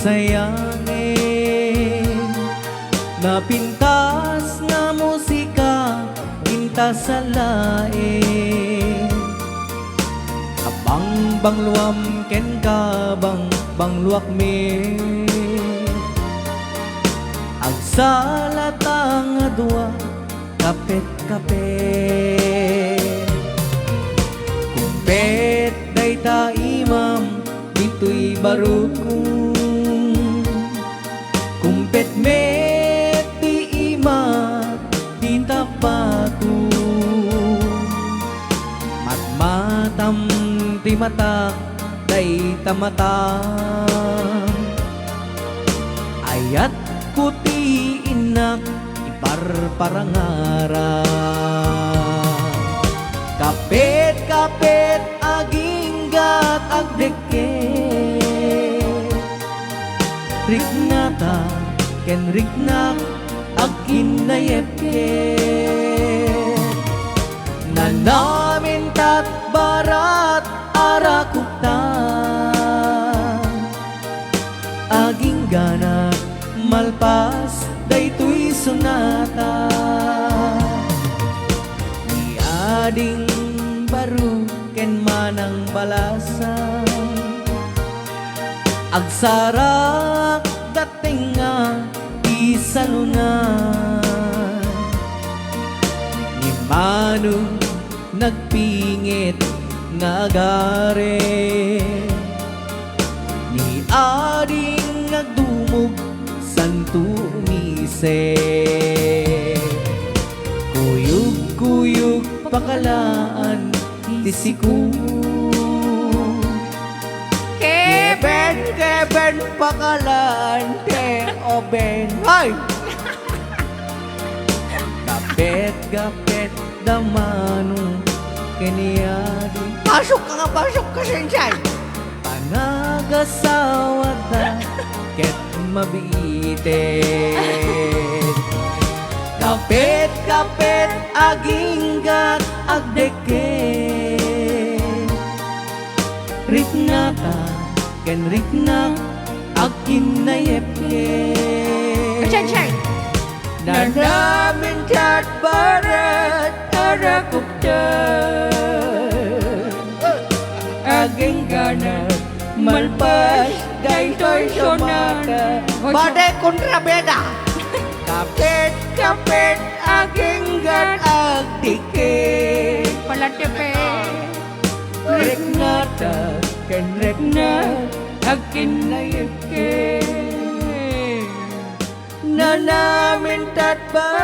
sayangin. Napintas nga musika pintas sa lain. Abang bangluam ken ka bangluak me. Agsalata nga dua kapet-kapet. Kumpet day ta imam dito'y barukong. Kumpet met di ima di tapatu. Matmatam ti matak day tamatang. Ayat kuti inak iparparangaran. Kapit-kapit aginggat agdeket. Riknata ken riknak agkinayepket. Nanamin tat barat arakuktan. Aging ganat malpas daytoy sunata. Ni ading baru ken manang balasan. Agsarak dating nga isalunan. Ni mano nagpingit nga agare. Ni ading nagdumog santo umise. Kuyog-kuyog pakalaan tisiku. Keben pakalaan te oben. Ay! Gapet damano keniadi. Pasok ka nga, pasok ka, Sensei. Panagasawa da ket mabitit. Kapit aginggat agdeket. Riknata ken riknak agkinayepket. Sensei. Nanamin tat barat arakuptan. Aging ganat malpas daytoy sonata. Badai kontrabeda. Kapit aging gat agdikit. Palatepe. Riknata ken riknak agkinayepket. Nanamin tat barat